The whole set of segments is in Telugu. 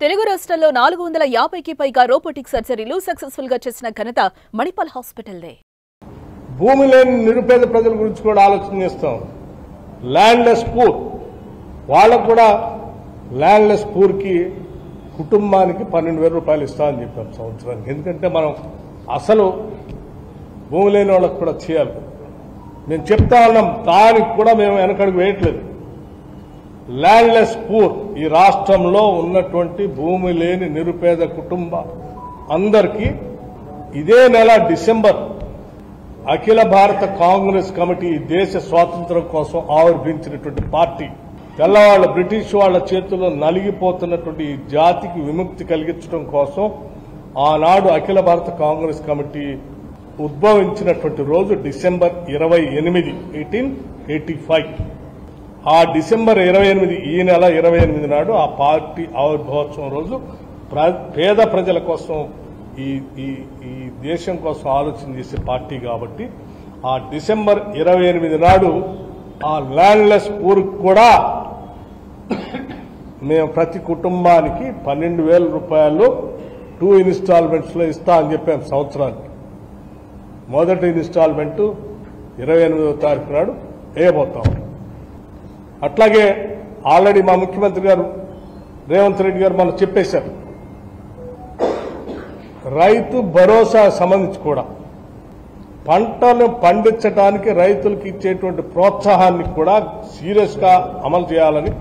తెలుగు రాష్ట్రాల్లో 450కి పైగా రోబోటిక్ సర్జరీలు సక్సెస్ఫుల్ గా చేసిన ఘనత మణిపాల్ హాస్పిటల్దే. భూమి లేని నిరుపేద ప్రజల గురించి కూడా ఆలోచన చేస్తాం. ల్యాండ్లెస్ పూర్ వాళ్ళకు కూడా ల్యాండ్లెస్ పూర్కి కుటుంబానికి 12,000 రూపాయలు ఇస్తామని చెప్పాం సంవత్సరానికి. ఎందుకంటే మనం అసలు భూమి లేని వాళ్ళకు కూడా చేయాలి. మేము చెప్తా ఉన్నాం, దానికి కూడా మేము వెనకడుగు వేయట్లేదు. ల్యాండ్లెస్ పూర్ ఈ రాష్ట్రంలో ఉన్నటువంటి భూమి లేని నిరుపేద కుటుంబ అందరికీ ఇదే నెల డిసెంబర్ అఖిల భారత కాంగ్రెస్ కమిటీ దేశ స్వాతంత్ర్యం కోసం ఆవిర్భించినటువంటి పార్టీ, తెల్లవాళ్ల బ్రిటిష్ వాళ్ల చేతుల్లో నలిగిపోతున్నటువంటి ఈ జాతికి విముక్తి కలిగించడం కోసం ఆనాడు అఖిల భారత కాంగ్రెస్ కమిటీ ఉద్భవించినటువంటి రోజు డిసెంబర్ 28, 1885. ఆ డిసెంబర్ 28, ఈ నెల 28 నాడు ఆ పార్టీ ఆవిర్భావోత్సవం రోజు పేద ప్రజల కోసం ఈ దేశం కోసం ఆలోచన చేసే పార్టీ కాబట్టి ఆ డిసెంబర్ 28 నాడు ఆ ల్యాండ్లెస్ పూర్కి కూడా మేము ప్రతి కుటుంబానికి 12,000 రూపాయలు 2 ఇన్స్టాల్మెంట్స్ లో ఇస్తా అని చెప్పాం సంవత్సరానికి. మొదటి ఇన్స్టాల్మెంట్ 28వ తారీఖు నాడు వేయబోతాం. అట్లాగే ఆల్రెడీ మా ముఖ్యమంత్రి గారు రేవంత్ రెడ్డి గారు మనం చెప్పేశారు, రైతు భరోసా సంబంధించి కూడా పంటలు పండించడానికి రైతులకు ఇచ్చేటువంటి ప్రోత్సాహాన్ని కూడా సీరియస్ గా అమలు చేయాలని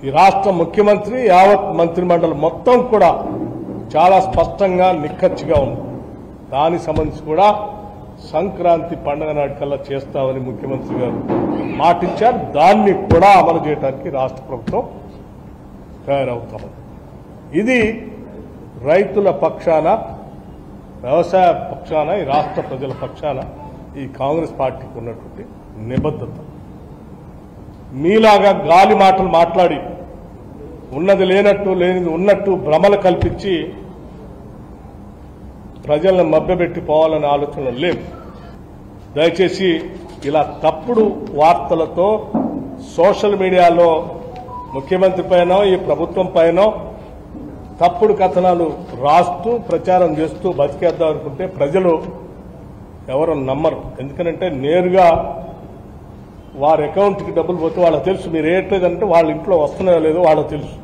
ఈ రాష్ట్ర ముఖ్యమంత్రి యావత్ మంత్రిమండలి మొత్తం కూడా చాలా స్పష్టంగా నిక్కచ్చిగా ఉంది. దానికి సంబంధించి కూడా సంక్రాంతి పండుగ నాటికల్లా చేస్తామని ముఖ్యమంత్రి గారు మాటిచ్చారు. దాన్ని కూడా అమలు చేయడానికి రాష్ట్ర ప్రభుత్వం తయారవుతాం. ఇది రైతుల పక్షాన, వ్యవసాయ పక్షాన, ఈ రాష్ట్ర ప్రజల పక్షాన ఈ కాంగ్రెస్ పార్టీకి ఉన్నటువంటి నిబద్ధత. మీలాగా గాలి మాటలు మాట్లాడి ఉన్నది లేనట్టు లేనిది ఉన్నట్టు భ్రమలు కల్పించి ప్రజలను మభ్యపెట్టి పోవాలనే ఆలోచనలు లేవు. దయచేసి ఇలా తప్పుడు వార్తలతో సోషల్ మీడియాలో ముఖ్యమంత్రి పైన ఈ ప్రభుత్వం పైన తప్పుడు కథనాలు రాస్తూ ప్రచారం చేస్తూ బతికేద్దాం అనుకుంటే ప్రజలు ఎవరు నమ్మరు. ఎందుకంటే నేరుగా వారి అకౌంట్కి డబ్బులు పోతే వాళ్ళకి తెలుసు. మీరు వేయట్లేదంటే వాళ్ళ ఇంట్లో వస్తున్నాయో లేదో వాళ్ళకి తెలుసు.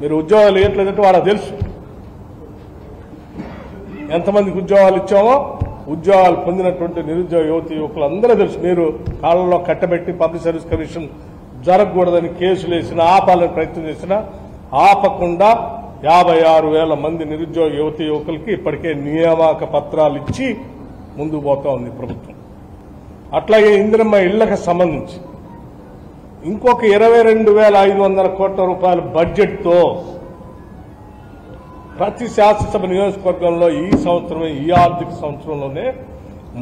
మీరు ఉద్యోగాలు వేయట్లేదంటే వాళ్ళకి తెలుసు. ఎంతమందికి ఉద్యోగాలు ఇచ్చామో, ఉద్యోగాలు పొందినటువంటి నిరుద్యోగ యువతి యువకులు అందరూ తెలుసు. మీరు కాలంలో కట్టబెట్టి పబ్లిక్ సర్వీస్ కమిషన్ జరగకూడదని కేసులు వేసినా, ఆపాలని ప్రయత్నం చేసినా ఆపకుండా 56,000 మంది నిరుద్యోగ యువతి యువకులకి ఇప్పటికే నియామక పత్రాలు ఇచ్చి ముందుకు పోతా ఉంది ప్రభుత్వం. అట్లాగే ఇందిరమ్మ ఇళ్లకు సంబంధించి ఇంకొక 22,500 కోట్ల రూపాయల బడ్జెట్తో ప్రతి శాసనసభ నియోజకవర్గంలో ఈ సంవత్సరం, ఈ ఆర్థిక సంవత్సరంలోనే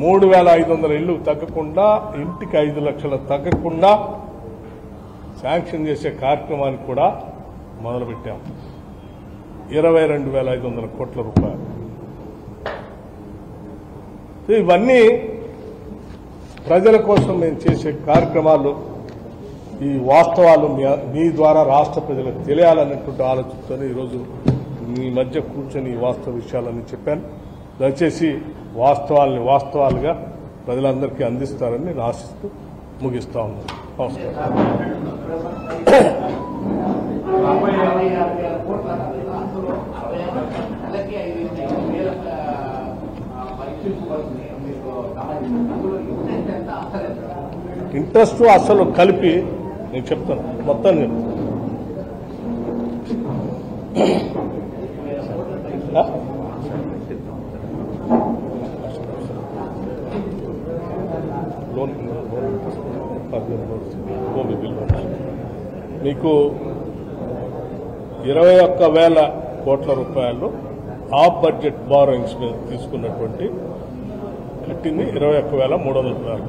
3,500 ఇళ్లు తగ్గకుండా, ఇంటికి 5 లక్షలు తగ్గకుండా శాంక్షన్ చేసే కార్యక్రమాన్ని కూడా మొదలుపెట్టాం. 22,500 కోట్ల రూపాయలు. ఇవన్నీ ప్రజల కోసం మేము చేసే కార్యక్రమాలు. ఈ వాస్తవాలు మీ ద్వారా రాష్ట్ర ప్రజలకు తెలియాలన్నటువంటి ఆలోచనతో ఈరోజు మీ మధ్య కూర్చొని ఈ వాస్తవ విషయాలన్నీ చెప్పాను. దయచేసి వాస్తవాల్ని వాస్తవాలుగా ప్రజలందరికీ అందిస్తారని నేను ఆశిస్తూ ముగిస్తా ఉన్నాను. నమస్కారం. ఇంట్రెస్ట్ అసలు కలిపి నేను చెప్తాను, మొత్తం చెప్తాను. మీకు 21,000 కోట్ల రూపాయలు ఆఫ్ బడ్జెట్ బారోయింగ్స్ మీద తీసుకున్నటువంటి కట్టింది 21,300 రూపాయలు.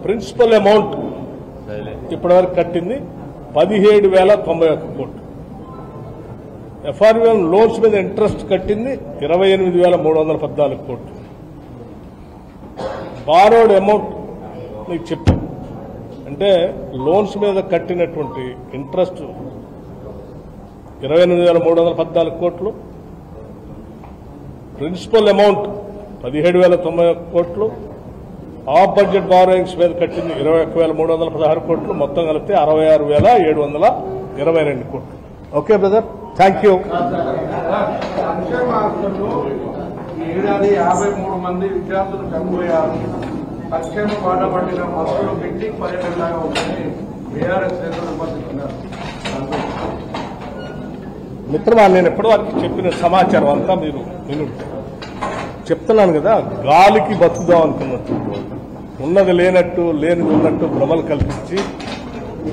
ప్రిన్సిపల్ అమౌంట్ ఇప్పటివరకు కట్టింది 17,091 కోట్లు. FRVM లోన్స్ మీద ఇంట్రెస్ట్ కట్టింది 28,314 కోట్లు. బారోడ్ అమౌంట్ మీకు చెప్పాను, అంటే లోన్స్ మీద కట్టినటువంటి ఇంట్రెస్ట్ 28,314 కోట్లు, ప్రిన్సిపల్ అమౌంట్ 17,091 కోట్లు, ఆఫ్ బడ్జెట్ బారోయింగ్స్ మీద కట్టింది 21,316 కోట్లు, మొత్తం కలిపితే 66,722 కోట్లు. Okay brother, thank you. సంక్షేమ హాస్టల్లో ఈ ఏడాది 53 మంది విద్యార్థులు చనిపోయారు. సంక్షేమ బాట పట్టిన బస్సులు పిక్నిక్ పర్యటనలాగా ఉందని బీఆర్ఎస్ నేతలు విమర్శిస్తున్నారు. మిత్రమా, నేను ఎప్పటివరకు చెప్పిన సమాచారం అంతా మీరు వినుంటే చెప్తున్నాను కదా. గాలికి బతుకుదాం అనుకున్నట్టు, ఉన్నది లేనట్టు లేనిది ఉన్నట్టు భ్రమలు కల్పించి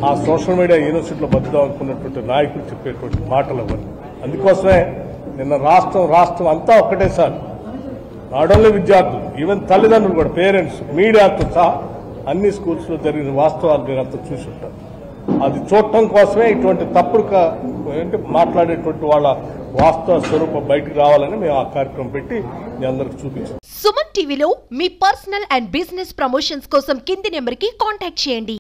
ఆ సోషల్ మీడియా యూనివర్సిటీలో బతుకుదాం అనుకున్నటువంటి నాయకులు చెప్పేటువంటి మాటలు అవన్నీ. అందుకోసమే నిన్న రాష్ట్రం అంతా ఒక్కటే సార్, నాట్ ఓన్లీ విద్యార్థులు, ఈవెన్ తల్లిదండ్రులు కూడా, పేరెంట్స్, మీడియాతో సహా అన్ని స్కూల్స్లో జరిగిన వాస్తవాలు నేను అంతా చూసి ఉంటాను. అది చూడటం కోసమే ఇటువంటి తప్పుడు ఏంటి మాట్లాడేటువంటి వాళ్ళ వాస్తవ స్వరూపం బయటకు రావాలని మేము ఆ కార్యక్రమం పెట్టి మీ అందరికి చూపించాం. సుమన్ టీవీలో మీ పర్సనల్ అండ్ బిజినెస్ ప్రమోషన్స్ కోసం కింది నెంబర్కి కాంటాక్ట్ చేయండి.